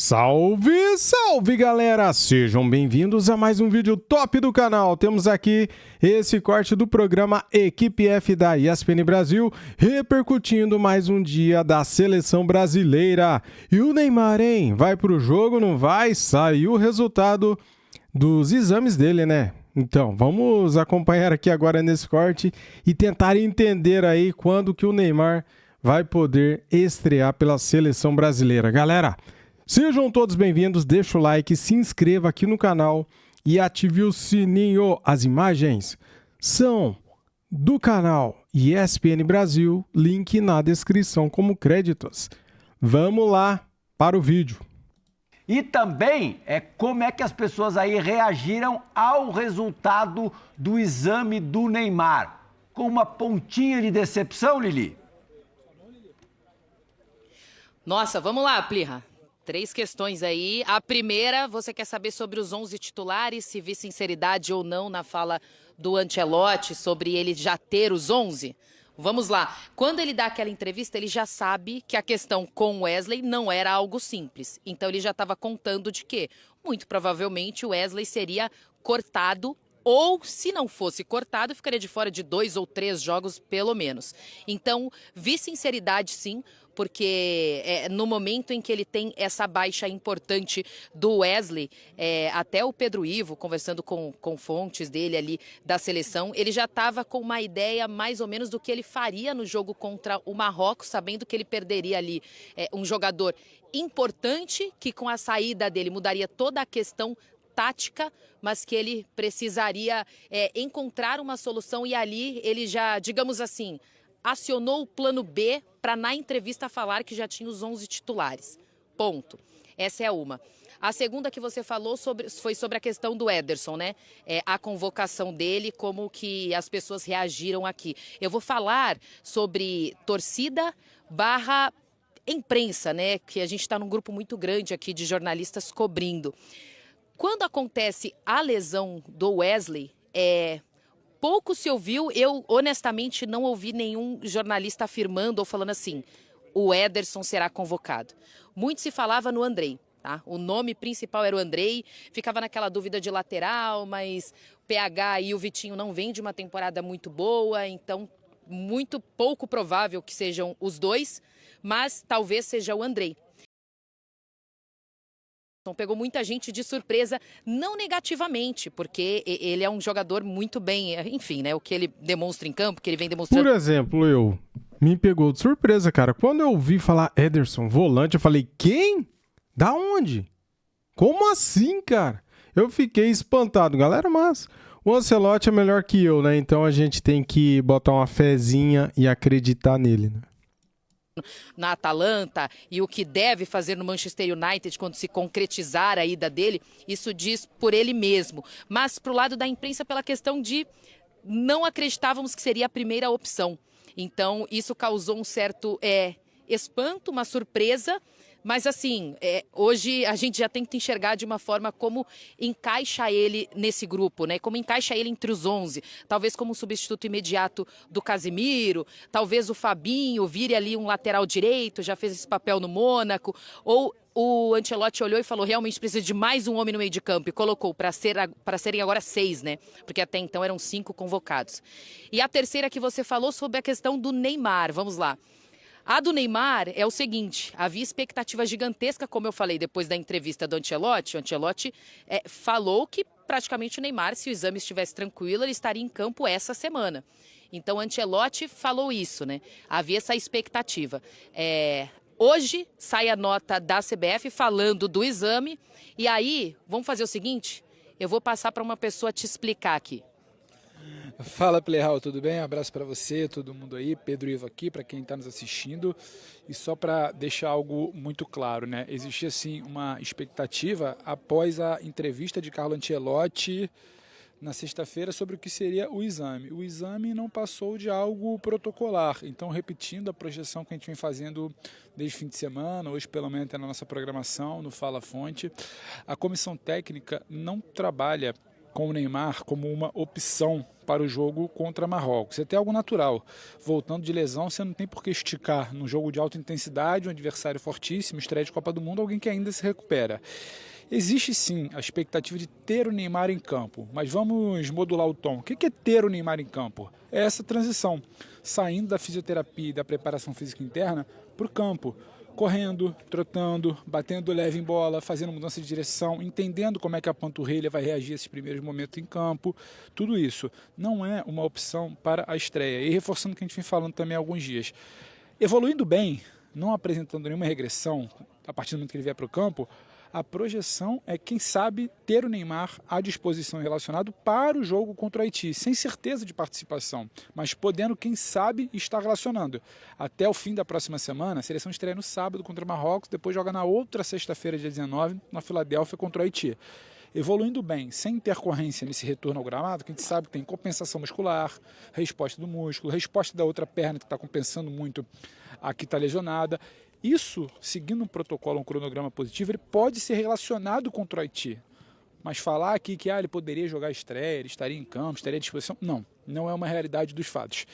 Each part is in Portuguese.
Salve, salve galera! Sejam bem-vindos a mais um vídeo top do canal. Temos aqui esse corte do programa Equipe F da ESPN Brasil, repercutindo mais um dia da seleção brasileira. E o Neymar, hein? Vai pro jogo, não vai? Saiu o resultado dos exames dele, né? Então, vamos acompanhar aqui agora nesse corte e tentar entender aí quando que o Neymar vai poder estrear pela seleção brasileira. Galera, sejam todos bem-vindos, deixa o like, se inscreva aqui no canal e ative o sininho. As imagens são do canal ESPN Brasil, link na descrição como créditos. Vamos lá para o vídeo. E também como é que as pessoas aí reagiram ao resultado do exame do Neymar. Com uma pontinha de decepção, Lili? Nossa, vamos lá, Plirra. 3 questões aí. A primeira, você quer saber sobre os 11 titulares, se vi sinceridade ou não na fala do Ancelotti sobre ele já ter os 11? Vamos lá. Quando ele dá aquela entrevista, ele já sabe que a questão com o Wesley não era algo simples. Então ele já estava contando de que, muito provavelmente, o Wesley seria cortado ou, se não fosse cortado, ficaria de fora de 2 ou 3 jogos, pelo menos. Então, vi sinceridade, sim, porque no momento em que ele tem essa baixa importante do Wesley, até o Pedro Ivo, conversando com fontes dele ali da seleção, ele já estava com uma ideia mais ou menos do que ele faria no jogo contra o Marrocos, sabendo que ele perderia ali um jogador importante, que com a saída dele mudaria toda a questão tática, mas que ele precisaria encontrar uma solução e ali ele já, digamos assim, acionou o plano B para na entrevista falar que já tinha os 11 titulares. Ponto. Essa é uma. A segunda que você falou foi sobre a questão do Ederson, né? A convocação dele, como que as pessoas reagiram aqui. Eu vou falar sobre torcida barra imprensa, né? Que a gente está num grupo muito grande aqui de jornalistas cobrindo. Quando acontece a lesão do Wesley, pouco se ouviu, eu honestamente não ouvi nenhum jornalista afirmando ou falando assim, o Ederson será convocado. Muito se falava no Andrei, tá? O nome principal era o Andrei, ficava naquela dúvida de lateral, mas o PH e o Vitinho não vêm de uma temporada muito boa, então muito pouco provável que sejam os dois, mas talvez seja o Andrei. Pegou muita gente de surpresa, não negativamente, porque ele é um jogador muito bem, enfim, né? O que ele demonstra em campo, que ele vem demonstrando. Por exemplo, me pegou de surpresa, cara. Quando eu ouvi falar Ederson, volante, eu falei, quem? Da onde? Como assim, cara? Eu fiquei espantado, galera, mas o Ancelotti é melhor que eu, né? Então a gente tem que botar uma fezinha e acreditar nele, né? Na Atalanta e o que deve fazer no Manchester United quando se concretizar a ida dele, isso diz por ele mesmo. Mas pro lado da imprensa pela questão de não acreditávamos que seria a primeira opção. Então isso causou um certo espanto, uma surpresa. Mas assim, hoje a gente já tem que enxergar de uma forma como encaixa ele nesse grupo, né? Como encaixa ele entre os 11. Talvez como um substituto imediato do Casemiro, talvez o Fabinho vire ali um lateral direito, já fez esse papel no Mônaco, ou o Ancelotti olhou e falou, realmente precisa de mais um homem no meio de campo, e colocou para serem agora 6, né? Porque até então eram 5 convocados. E a terceira que você falou sobre a questão do Neymar, vamos lá. A do Neymar é o seguinte, havia expectativa gigantesca, como eu falei depois da entrevista do Ancelotti. O Ancelotti falou que praticamente o Neymar, se o exame estivesse tranquilo, ele estaria em campo essa semana. Então o Ancelotti falou isso, né? Havia essa expectativa. Hoje sai a nota da CBF falando do exame e aí, vamos fazer o seguinte, eu vou passar para uma pessoa te explicar aqui. Fala, Playhall, tudo bem? Um abraço para você, todo mundo aí, Pedro Ivo aqui, para quem está nos assistindo. E só para deixar algo muito claro, né? Existia sim uma expectativa após a entrevista de Carlo Ancelotti na sexta-feira sobre o que seria o exame. O exame não passou de algo protocolar, então repetindo a projeção que a gente vem fazendo desde o fim de semana, hoje pelo menos na nossa programação, no Fala Fonte, a comissão técnica não trabalha com o Neymar como uma opção para o jogo contra Marrocos. É até algo natural. Voltando de lesão, você não tem por que esticar num jogo de alta intensidade, um adversário fortíssimo, estreia de Copa do Mundo, alguém que ainda se recupera. Existe sim a expectativa de ter o Neymar em campo, mas vamos modular o tom. O que é ter o Neymar em campo? É essa transição, saindo da fisioterapia e da preparação física interna para o campo, correndo, trotando, batendo leve em bola, fazendo mudança de direção, entendendo como é que a panturrilha vai reagir a esses primeiros momentos em campo. Tudo isso não é uma opção para a estreia. E reforçando o que a gente vem falando também há alguns dias. Evoluindo bem, não apresentando nenhuma regressão a partir do momento que ele vier para o campo, a projeção é, quem sabe, ter o Neymar à disposição relacionado para o jogo contra o Haiti, sem certeza de participação, mas podendo, quem sabe, estar relacionando. Até o fim da próxima semana, a seleção estreia no sábado contra o Marrocos, depois joga na outra sexta-feira, dia 19, na Filadélfia contra o Haiti. Evoluindo bem, sem intercorrência nesse retorno ao gramado, que a gente sabe que tem compensação muscular, resposta do músculo, resposta da outra perna que está compensando muito a que está lesionada. Isso, seguindo um protocolo, um cronograma positivo, ele pode ser relacionado contra o Haiti. Mas falar aqui que ele poderia jogar estreia, ele estaria em campo, estaria à disposição, não é uma realidade dos fatos.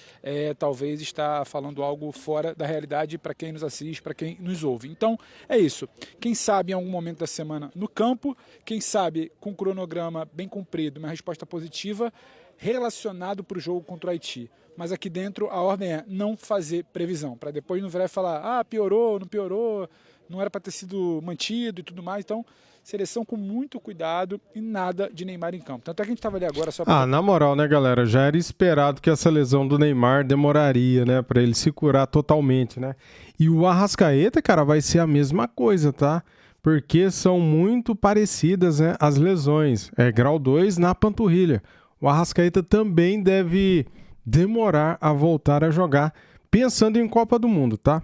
Talvez está falando algo fora da realidade para quem nos assiste, para quem nos ouve. Então, é isso. Quem sabe em algum momento da semana no campo, quem sabe com um cronograma bem cumprido, uma resposta positiva, relacionado para o jogo contra o Haiti. Mas aqui dentro a ordem é não fazer previsão, para depois não virar e falar, piorou, não piorou, não era para ter sido mantido e tudo mais. Então, seleção com muito cuidado e nada de Neymar em campo. Tanto é que a gente estava ali agora só para... na moral, né, galera? Já era esperado que essa lesão do Neymar demoraria, né? Para ele se curar totalmente, né? E o Arrascaeta, cara, vai ser a mesma coisa, tá? Porque são muito parecidas, né, as lesões. É grau 2 na panturrilha. O Arrascaeta também deve demorar a voltar a jogar, pensando em Copa do Mundo, tá?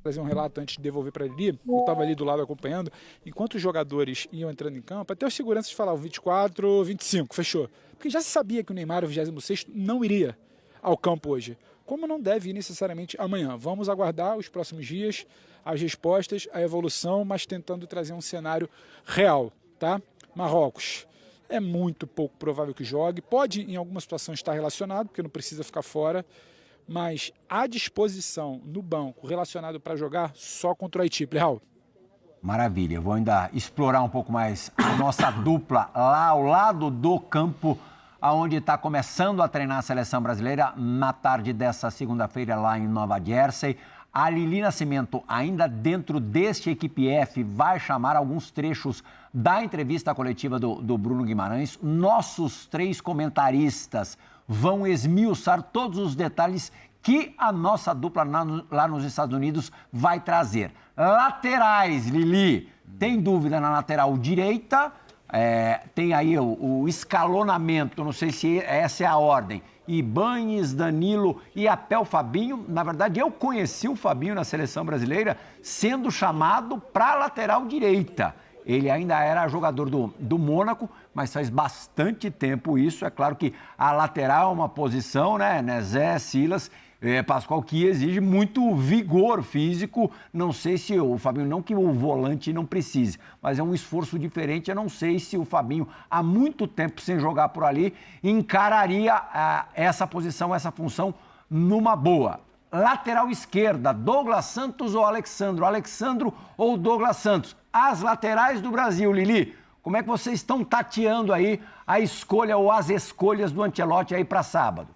Trazer um relato antes de devolver para ele. Eu estava ali do lado acompanhando. Enquanto os jogadores iam entrando em campo, até os seguranças falavam 24, 25, fechou. Porque já se sabia que o Neymar, o 26º, não iria ao campo hoje. Como não deve ir necessariamente amanhã. Vamos aguardar os próximos dias, as respostas, a evolução, mas tentando trazer um cenário real, tá? Marrocos. É muito pouco provável que jogue. Pode, em alguma situação, estar relacionado, porque não precisa ficar fora. Mas à disposição no banco, relacionado para jogar, só contra o Haiti. Plihal. Maravilha. Eu vou ainda explorar um pouco mais a nossa dupla lá ao lado do campo, onde está começando a treinar a seleção brasileira na tarde dessa segunda-feira lá em Nova Jersey. A Lili Nascimento, ainda dentro deste Equipe F, vai chamar alguns trechos da entrevista coletiva do Bruno Guimarães. Nossos 3 comentaristas vão esmiuçar todos os detalhes que a nossa dupla lá nos Estados Unidos vai trazer. Laterais, Lili, tem dúvida na lateral direita? Tem aí o escalonamento, não sei se essa é a ordem. Ibañez, Danilo e até o Fabinho. Na verdade, eu conheci o Fabinho na seleção brasileira sendo chamado para a lateral direita. Ele ainda era jogador do Mônaco, mas faz bastante tempo isso. É claro que a lateral é uma posição, né, Zé, Silas, Pascoal, que exige muito vigor físico. Não sei se o Fabinho, não que o volante não precise, mas é um esforço diferente. Eu não sei se o Fabinho, há muito tempo sem jogar por ali, encararia essa posição, essa função numa boa. Lateral esquerda, Douglas Santos ou Alexandro? Alexandro ou Douglas Santos? As laterais do Brasil, Lili, como é que vocês estão tateando aí a escolha ou as escolhas do Ancelotti aí para sábado?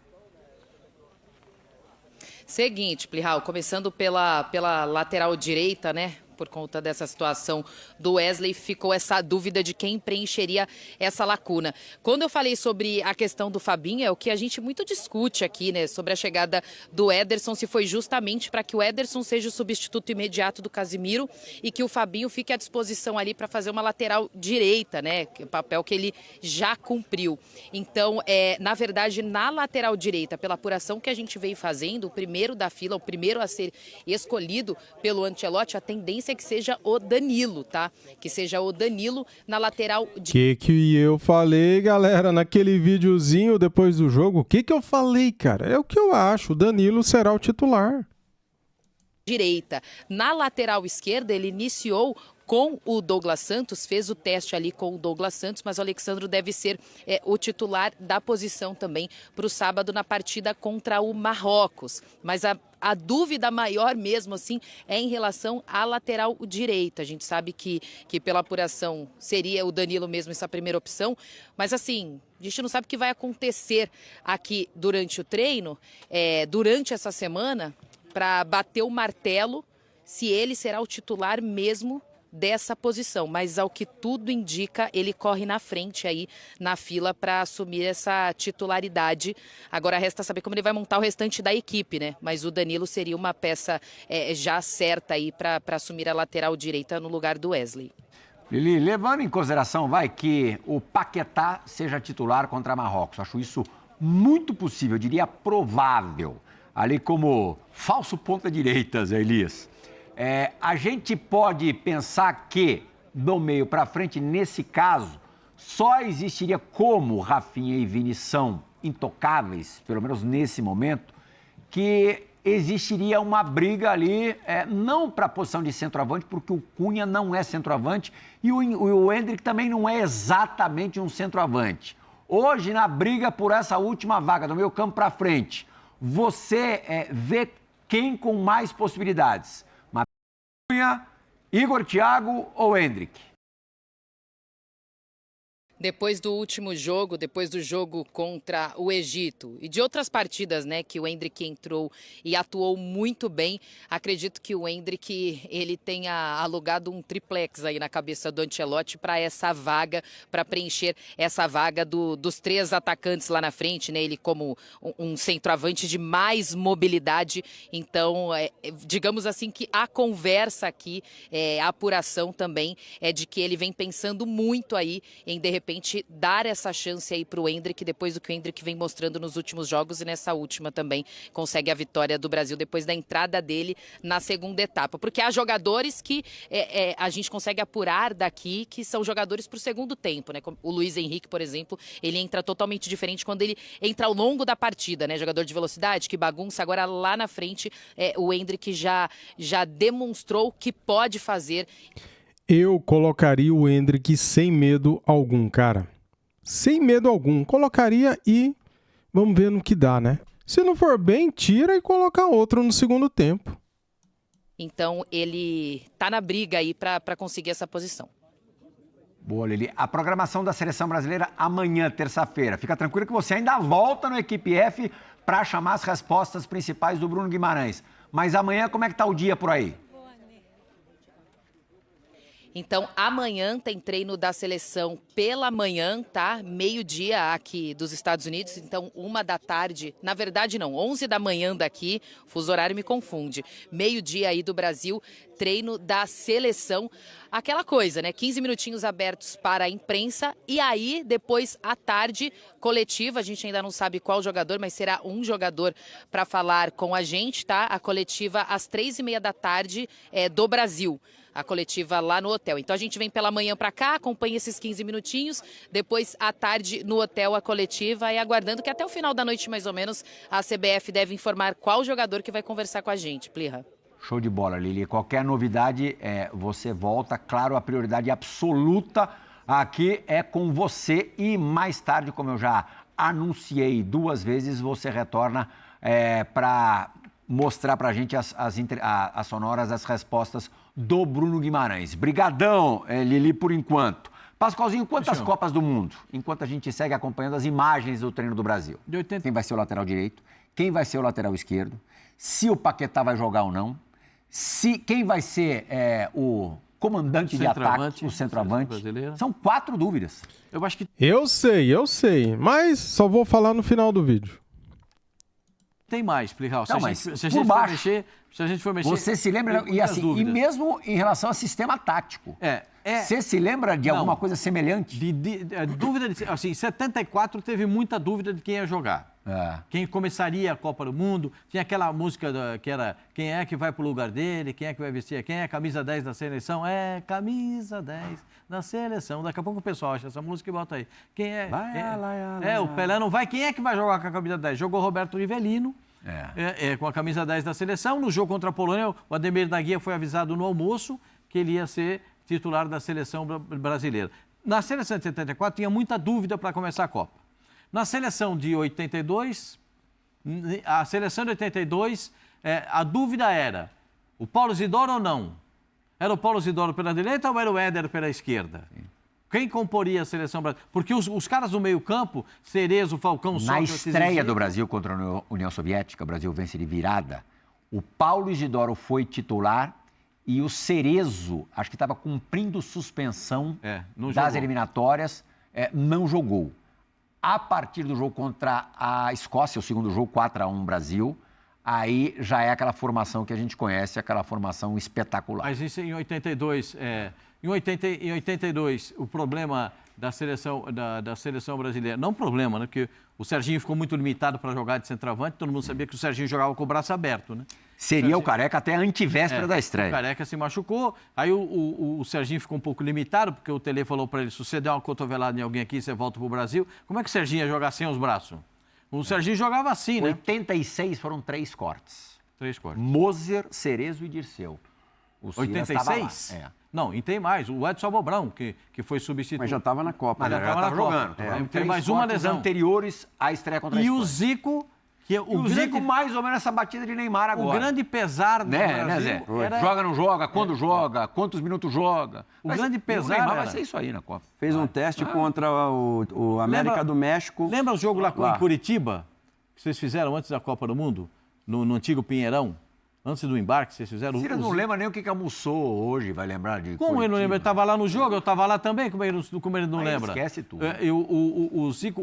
Seguinte, Plihal, começando pela lateral direita, né? Por conta dessa situação do Wesley, ficou essa dúvida de quem preencheria essa lacuna. Quando eu falei sobre a questão do Fabinho, é o que a gente muito discute aqui, né? Sobre a chegada do Ederson, se foi justamente para que o Ederson seja o substituto imediato do Casimiro e que o Fabinho fique à disposição ali para fazer uma lateral direita, né? O papel que ele já cumpriu. Então, na verdade, na lateral direita, pela apuração que a gente veio fazendo, o primeiro da fila, o primeiro a ser escolhido pelo Ancelotti, a tendência é que seja o Danilo, tá? Que seja o Danilo na lateral... Que eu falei, galera, naquele videozinho depois do jogo? O que eu falei, cara? É o que eu acho, o Danilo será o titular. Direita. Na lateral esquerda, ele iniciou com o Douglas Santos, fez o teste ali com o Douglas Santos, mas o Alexandro deve ser o titular da posição também para o sábado na partida contra o Marrocos. Mas a dúvida maior mesmo assim é em relação à lateral direita. A gente sabe que pela apuração seria o Danilo mesmo essa primeira opção, mas assim, a gente não sabe o que vai acontecer aqui durante o treino, durante essa semana, para bater o martelo se ele será o titular mesmo dessa posição, mas ao que tudo indica, ele corre na frente aí na fila para assumir essa titularidade. Agora resta saber como ele vai montar o restante da equipe, né? Mas o Danilo seria uma peça já certa aí para assumir a lateral direita no lugar do Wesley. Lili, levando em consideração, que o Paquetá seja titular contra Marrocos, acho isso muito possível, eu diria provável, ali como falso ponta-direita, Zé Elias. A gente pode pensar que, do meio para frente, nesse caso, só existiria como Rafinha e Vini são intocáveis, pelo menos nesse momento, que existiria uma briga ali, não para a posição de centroavante, porque o Cunha não é centroavante e o Endrick também não é exatamente um centroavante. Hoje, na briga por essa última vaga, do meio campo para frente, você vê quem com mais possibilidades? Igor, Thiago ou Endrick? Depois do último jogo, depois do jogo contra o Egito e de outras partidas, né, que o Endrick entrou e atuou muito bem, acredito que o Endrick, ele tenha alugado um triplex aí na cabeça do Ancelotti para essa vaga, para preencher essa vaga dos 3 atacantes lá na frente, né, ele como um centroavante de mais mobilidade. Então, digamos assim que a conversa aqui, a apuração também é de que ele vem pensando muito aí em, de repente, dar essa chance aí para o Endrick, depois do que o Endrick vem mostrando nos últimos jogos e nessa última também consegue a vitória do Brasil depois da entrada dele na segunda etapa. Porque há jogadores que a gente consegue apurar daqui, que são jogadores para o segundo tempo, né? Como o Luiz Henrique, por exemplo, ele entra totalmente diferente quando ele entra ao longo da partida, né? Jogador de velocidade, que bagunça. Agora lá na frente, o Endrick já demonstrou que pode fazer. Eu colocaria o Endrick sem medo algum, cara. Sem medo algum. Colocaria e vamos ver no que dá, né? Se não for bem, tira e coloca outro no segundo tempo. Então, ele tá na briga aí para conseguir essa posição. Boa, Lili. A programação da Seleção Brasileira amanhã, terça-feira. Fica tranquilo que você ainda volta no Equipe F para chamar as respostas principais do Bruno Guimarães. Mas amanhã, como é que tá o dia por aí? Então, amanhã tem treino da seleção pela manhã, tá? Meio-dia aqui dos Estados Unidos, então 13h, na verdade não, 11 da manhã daqui, o fuso horário me confunde. Meio-dia aí do Brasil, treino da seleção. Aquela coisa, né? 15 minutinhos abertos para a imprensa e aí, depois, à tarde, coletiva. A gente ainda não sabe qual jogador, mas será um jogador para falar com a gente, tá? A coletiva às 15h30 do Brasil. A coletiva lá no hotel. Então a gente vem pela manhã para cá, acompanha esses 15 minutinhos, depois à tarde no hotel a coletiva e aguardando que até o final da noite mais ou menos a CBF deve informar qual jogador que vai conversar com a gente, Plirra. Show de bola, Lili. Qualquer novidade, você volta. Claro, a prioridade absoluta aqui é com você e mais tarde, como eu já anunciei 2 vezes, você retorna para mostrar para a gente as sonoras, as respostas do Bruno Guimarães. Brigadão, Lili, por enquanto. Pascoalzinho, quantas Copas do Mundo? Enquanto a gente segue acompanhando as imagens do treino do Brasil. Quem vai ser o lateral direito? Quem vai ser o lateral esquerdo? Se o Paquetá vai jogar ou não? Quem vai ser o comandante de ataque, o centroavante? São 4 dúvidas. Eu acho que... Eu sei, mas só vou falar no final do vídeo. Tem mais, Plihal. Se a gente for mexer... Você se lembra, e mesmo em relação ao sistema tático. Você se lembra de alguma coisa semelhante? Dúvida assim, 74 teve muita dúvida de quem ia jogar. Quem começaria a Copa do Mundo. Tinha aquela música que era quem é que vai pro lugar dele, quem é que vai vestir, quem é a camisa 10 da seleção? Camisa 10 da seleção. Daqui a pouco o pessoal acha essa música e bota aí. Quem é? O Pelé não vai. Quem é que vai jogar com a camisa 10? Jogou Roberto Rivelino. Com a camisa 10 da seleção. No jogo contra a Polônia, o Ademir da Guia foi avisado no almoço que ele ia ser titular da seleção brasileira. Na seleção de 74 tinha muita dúvida para começar a Copa. Na seleção de 82, a seleção de 82, a dúvida era o Paulo Isidoro ou não? Era o Paulo Isidoro pela direita ou era o Éder pela esquerda? Sim. Quem comporia a seleção brasileira? Porque os caras do meio-campo, Cerezo, Falcão, Sócrates... Na estreia do Brasil contra a União Soviética, o Brasil vence de virada, o Paulo Isidoro foi titular e o Cerezo, acho que estava cumprindo suspensão das eliminatórias, não jogou. A partir do jogo contra a Escócia, o segundo jogo, 4-1 Brasil, aí já é aquela formação que a gente conhece, aquela formação espetacular. Mas isso em 82... Em 82, o problema da seleção brasileira, não problema, né? Porque o Serginho ficou muito limitado para jogar de centroavante, todo mundo sabia que o Serginho jogava com o braço aberto, né? Seria o Careca até a antivéspera da estreia. O Careca se machucou, aí o Serginho ficou um pouco limitado, porque o Tele falou para ele, se você der uma cotovelada em alguém aqui, você volta para o Brasil. Como é que o Serginho ia jogar sem os braços? O Serginho jogava assim, né? 86 foram 3 cortes. 3 cortes. Moser, Cerezo e Dirceu. O 86? Não, e tem mais. O Edson Abobrão, que foi substituído. Mas já estava na Copa. Mas já estava jogando. Tem mais uma lesão. Anteriores à estreia contra a E Espanha. o Zico... O Zico mais ou menos essa batida de Neymar agora. O grande pesar do Brasil... Joga, não joga? Quando joga? Quantos minutos joga? Grande pesar... O Neymar vai ser isso aí na Copa. Fez um teste contra o América do México. Lembra o jogo lá em Curitiba? Que vocês fizeram antes da Copa do Mundo? No antigo Pinheirão? Antes do embarque, vocês fizeram... Cira não lembra nem o que almoçou hoje, vai lembrar de Como Curitiba. ele não lembra? Ele estava lá no jogo, eu estava lá também, como ele não lembra? Esquece tudo.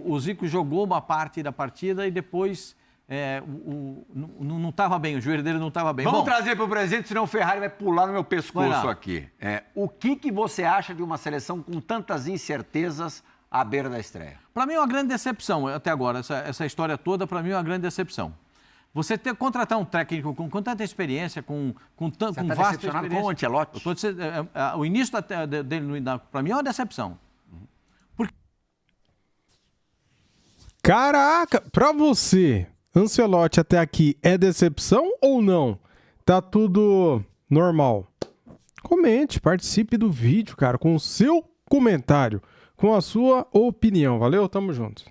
O Zico jogou uma parte da partida e depois não estava bem, o joelho dele não estava bem. Vamos trazer para o presente, senão o Ferrari vai pular no meu pescoço aqui. O que você acha de uma seleção com tantas incertezas à beira da estreia? Para mim é uma grande decepção, até agora, essa história toda, para mim é uma grande decepção. Você contratar um técnico com tanta experiência, com vasta experiência... com o Ancelotti? O início dele, para mim, é uma decepção. Caraca, pra você, Ancelotti até aqui é decepção ou não? Tá tudo normal? Comente, participe do vídeo, cara, com o seu comentário, com a sua opinião. Valeu? Tamo junto.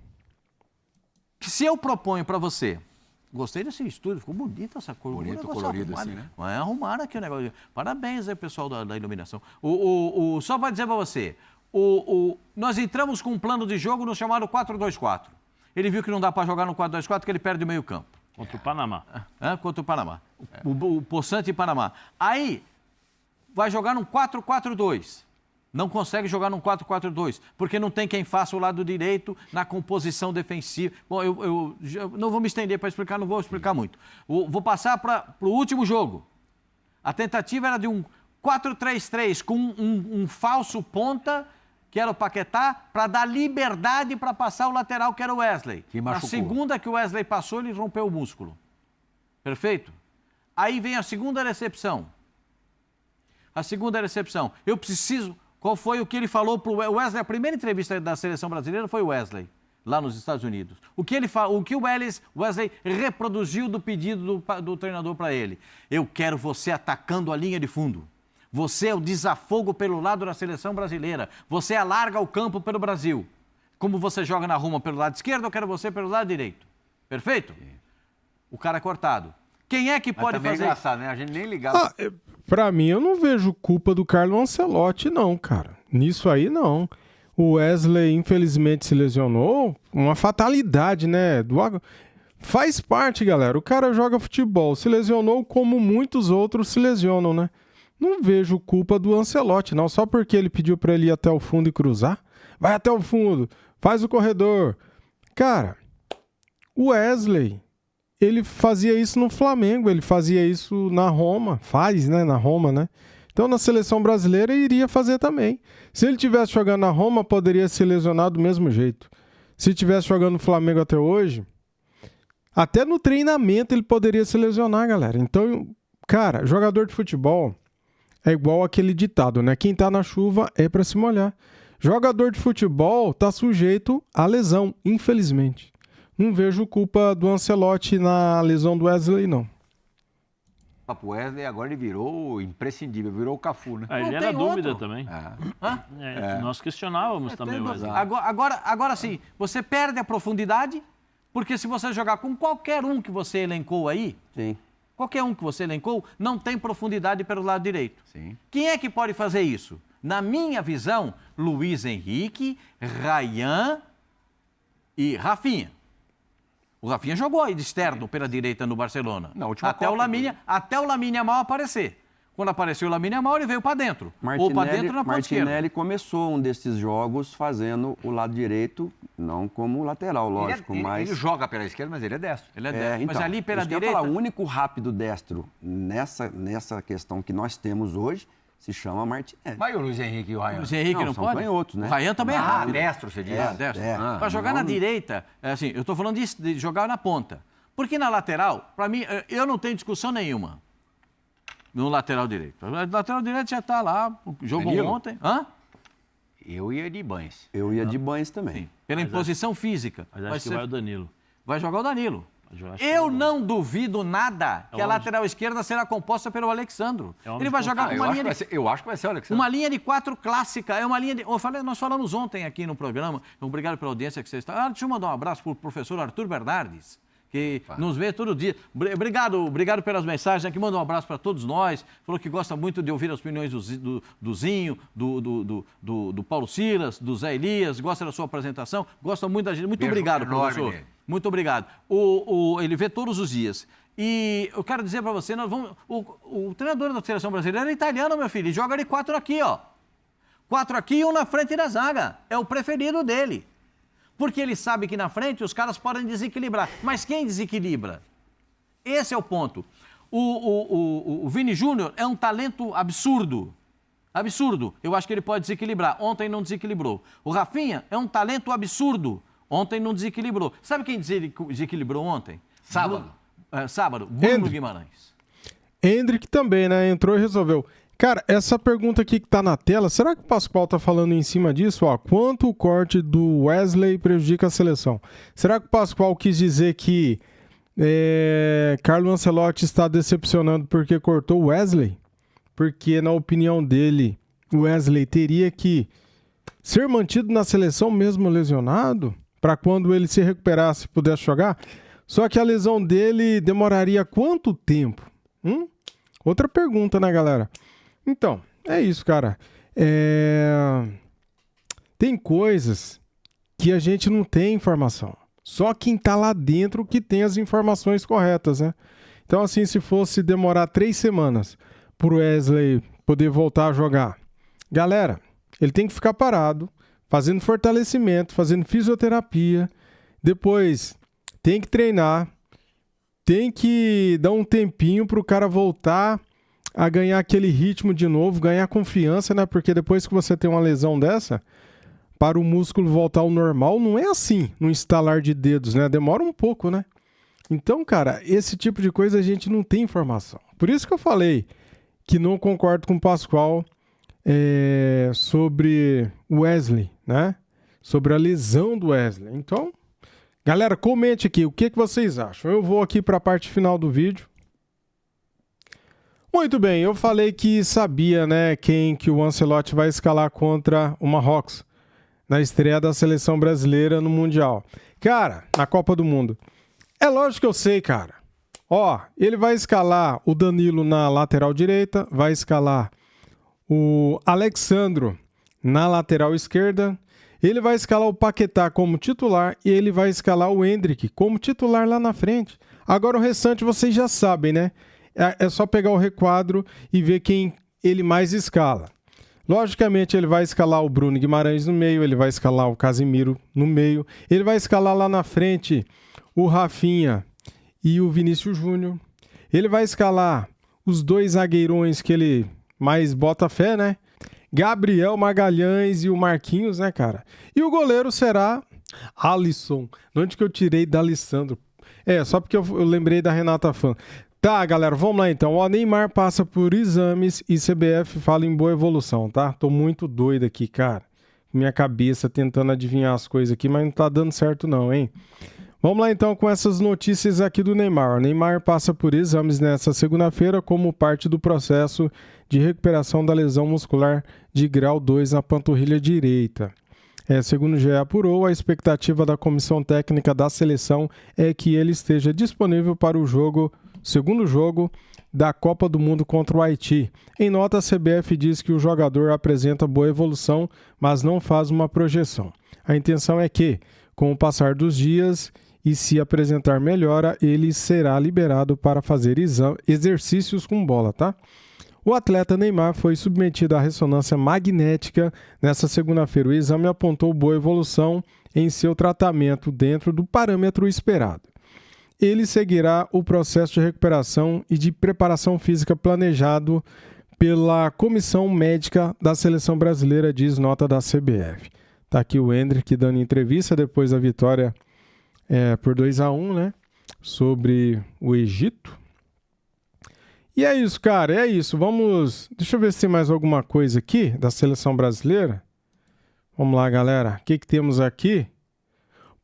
Se eu proponho para você... Gostei desse estúdio, ficou bonito essa cor. Bonito, colorido assim, né? Arrumaram aqui o negócio. Parabéns aí, pessoal da iluminação. Só para dizer para você, nós entramos com um plano de jogo no chamado 4-2-4. Ele viu que não dá para jogar no 4-2-4, que ele perde o meio campo. Contra o Panamá. Contra o Panamá. O Poçante e Panamá. Aí, vai jogar num 4-4-2. Não consegue jogar num 4-4-2, porque não tem quem faça o lado direito na composição defensiva. Bom, eu não vou me estender para explicar, não vou explicar muito. Vou passar para o último jogo. A tentativa era de um 4-3-3 com um falso ponta, que era o Paquetá, para dar liberdade para passar o lateral, que era o Wesley. A segunda que o Wesley passou, ele rompeu o músculo. Perfeito? Aí vem a segunda recepção. Eu preciso... Qual foi o que ele falou para o Wesley? A primeira entrevista da seleção brasileira foi o Wesley, lá nos Estados Unidos. O que o Wesley reproduziu do pedido do treinador para ele. Eu quero você atacando a linha de fundo. Você é o desafogo pelo lado da seleção brasileira. Você alarga o campo pelo Brasil. Como você joga na Roma pelo lado esquerdo, eu quero você pelo lado direito. Perfeito? O cara cortado. Quem é que pode fazer? É engraçado, né? A gente nem ligava. Pra mim, eu não vejo culpa do Carlo Ancelotti, não, cara. Nisso aí, não. O Wesley, infelizmente, se lesionou. Uma fatalidade, né? Faz parte, galera. O cara joga futebol. Se lesionou como muitos outros se lesionam, né? Não vejo culpa do Ancelotti, não. Só porque ele pediu pra ele ir até o fundo e cruzar. Vai até o fundo. Faz o corredor. Cara, o Wesley... Ele fazia isso no Flamengo, ele fazia isso na Roma, na Roma, né? Então, na seleção brasileira, ele iria fazer também. Se ele estivesse jogando na Roma, poderia se lesionar do mesmo jeito. Se estivesse jogando no Flamengo até hoje, até no treinamento ele poderia se lesionar, galera. Então, cara, jogador de futebol é igual aquele ditado, né? Quem tá na chuva é para se molhar. Jogador de futebol tá sujeito à lesão, infelizmente. Não vejo culpa do Ancelotti na lesão do Wesley, não. O Wesley agora ele virou imprescindível, virou o Cafu, né? Ele era dúvida também. Nós questionávamos também o Wesley. Agora sim, você perde a profundidade, porque se você jogar com qualquer um que você elencou aí, Sim. qualquer um que você elencou, não tem profundidade pelo lado direito. Sim. Quem é que pode fazer isso? Na minha visão, Luiz Henrique, Ryan e Rafinha. O Rafinha jogou aí de externo pela direita no Barcelona. Na última até Copa, o Lamine Yamal aparecer. Quando apareceu o Lamine Yamal, ele veio para dentro. Ou para dentro na ponta esquerda. Martinelli começou um desses jogos fazendo o lado direito, não como lateral, lógico, mas... Ele joga pela esquerda, mas ele é destro. Ele é destro. Mas então, ali pela isso que eu ia direita... falar, o único rápido destro nessa questão que nós temos hoje se chama Martinelli. Mas o Luiz Henrique e o Ryan? O Luiz Henrique não são pode? canhotos, né? O Ryan também é rápido. Destro, você diz? Destro. É. Para jogar na direita, assim, eu estou falando de jogar na ponta. Porque na lateral, para mim, eu não tenho discussão nenhuma no lateral direito. O lateral direito já está lá, jogou Danilo? ontem. Hã? Eu ia de Banhes. Eu ia de Banhes também. Sim, pela imposição física. Mas acho que vai o Danilo. Vai jogar o Danilo. Acho que Eu não duvido nada que a lateral esquerda será composta pelo Alexandro. Ele vai jogar com uma linha Eu acho que vai ser o Alexandre. uma linha de 4 clássica, é uma linha de... Nós falamos ontem aqui no programa, obrigado pela audiência que você está... deixa eu mandar um abraço para o professor Arthur Bernardes, que nos vê todo dia. Obrigado pelas mensagens, aqui manda um abraço para todos nós, falou que gosta muito de ouvir as opiniões do Zinho, do Paulo Silas, do Zé Elias, gosta da sua apresentação, gosta muito da gente. Muito obrigado, professor. Muito obrigado. Ele vê todos os dias. E eu quero dizer para você, o treinador da seleção brasileira é italiano, meu filho, ele joga de 4 aqui, ó. 4 aqui e um na frente da zaga. É o preferido dele. Porque ele sabe que na frente os caras podem desequilibrar. Mas quem desequilibra? Esse é o ponto. O Vini Júnior é um talento absurdo. Absurdo. Eu acho que ele pode desequilibrar. Ontem não desequilibrou. O Rafinha é um talento absurdo. Ontem não desequilibrou. Sabe quem desequilibrou ontem? Sábado. Bruno Guimarães. Hendrick também, né? Entrou e resolveu. Cara, essa pergunta aqui que tá na tela, será que o Pascoal tá falando em cima disso? Ó, quanto o corte do Wesley prejudica a seleção? Será que o Pascoal quis dizer que Carlo Ancelotti está decepcionando porque cortou o Wesley? Porque, na opinião dele, o Wesley teria que ser mantido na seleção mesmo lesionado? Para quando ele se recuperasse pudesse jogar? Só que a lesão dele demoraria quanto tempo? Outra pergunta, né, galera? Então, é isso, cara. Tem coisas que a gente não tem informação. Só quem tá lá dentro que tem as informações corretas, né? Então, assim, se fosse demorar 3 semanas pro Wesley poder voltar a jogar, galera, ele tem que ficar parado, fazendo fortalecimento, fazendo fisioterapia, depois tem que treinar, tem que dar um tempinho pro cara voltar a ganhar aquele ritmo de novo, ganhar confiança, né? Porque depois que você tem uma lesão dessa, para o músculo voltar ao normal, não é assim, no instalar de dedos, né? Demora um pouco, né? Então, cara, esse tipo de coisa a gente não tem informação. Por isso que eu falei que não concordo com o Pascoal sobre o Wesley, né? Sobre a lesão do Wesley. Então, galera, comente aqui o que vocês acham. Eu vou aqui para a parte final do vídeo. Muito bem, eu falei que sabia, né, quem que o Ancelotti vai escalar contra o Marrocos na estreia da seleção brasileira no Mundial. Cara, na Copa do Mundo. É lógico que eu sei, cara. Ó, ele vai escalar o Danilo na lateral direita, vai escalar o Alexandro na lateral esquerda, ele vai escalar o Paquetá como titular e ele vai escalar o Hendrick como titular lá na frente. Agora o restante vocês já sabem, né? É só pegar o requadro e ver quem ele mais escala. Logicamente, ele vai escalar o Bruno Guimarães no meio, ele vai escalar o Casemiro no meio, ele vai escalar lá na frente o Rafinha e o Vinícius Júnior. Ele vai escalar os 2 zagueirões que ele mais bota fé, né? Gabriel Magalhães e o Marquinhos, né, cara? E o goleiro será Alisson. De onde que eu tirei da Alessandro? Só porque eu lembrei da Renata Fã. Tá, galera, vamos lá então. O Neymar passa por exames e CBF fala em boa evolução, tá? Tô muito doido aqui, cara. Minha cabeça tentando adivinhar as coisas aqui, mas não tá dando certo não, hein? Vamos lá então com essas notícias aqui do Neymar. O Neymar passa por exames nesta segunda-feira como parte do processo de recuperação da lesão muscular de grau 2 na panturrilha direita. Segundo o GE apurou, a expectativa da comissão técnica da seleção é que ele esteja disponível para o segundo jogo da Copa do Mundo contra o Haiti. Em nota, a CBF diz que o jogador apresenta boa evolução, mas não faz uma projeção. A intenção é que, com o passar dos dias e se apresentar melhora, ele será liberado para fazer exercícios com bola, tá? O atleta Neymar foi submetido à ressonância magnética nesta segunda-feira. O exame apontou boa evolução em seu tratamento dentro do parâmetro esperado. Ele seguirá o processo de recuperação e de preparação física planejado pela comissão médica da seleção brasileira, diz nota da CBF. Tá aqui o Endrick dando entrevista depois da vitória por 2-1, né? Sobre o Egito. E é isso, cara, é isso. Deixa eu ver se tem mais alguma coisa aqui da seleção brasileira. Vamos lá, galera. O que temos aqui?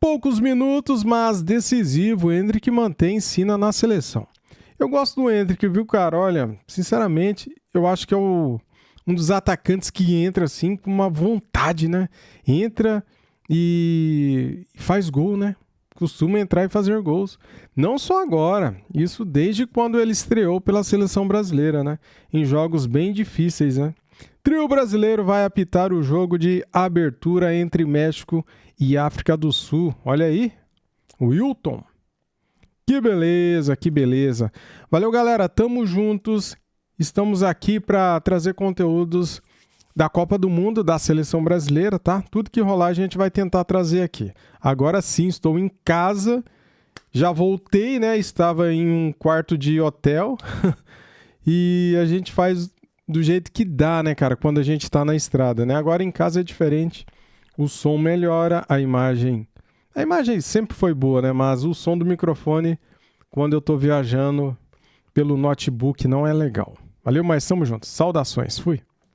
Poucos minutos, mas decisivo. O Endrick mantém Sina na seleção. Eu gosto do Endrick, viu, cara? Olha, sinceramente, eu acho que é um dos atacantes que entra assim com uma vontade, né? Entra e faz gol, né? Costuma entrar e fazer gols. Não só agora, isso desde quando ele estreou pela seleção brasileira, né? Em jogos bem difíceis, né? Trio brasileiro vai apitar o jogo de abertura entre México e África do Sul. Olha aí, Wilton. Que beleza, que beleza. Valeu, galera, tamo juntos. Estamos aqui para trazer conteúdos da Copa do Mundo, da seleção brasileira, tá? Tudo que rolar a gente vai tentar trazer aqui. Agora sim, estou em casa, já voltei, né? Estava em um quarto de hotel e a gente faz do jeito que dá, né, cara? Quando a gente tá na estrada, né? Agora em casa é diferente, o som melhora, a imagem sempre foi boa, né? Mas o som do microfone, quando eu tô viajando pelo notebook, não é legal. Valeu, mas tamo juntos. Saudações, fui!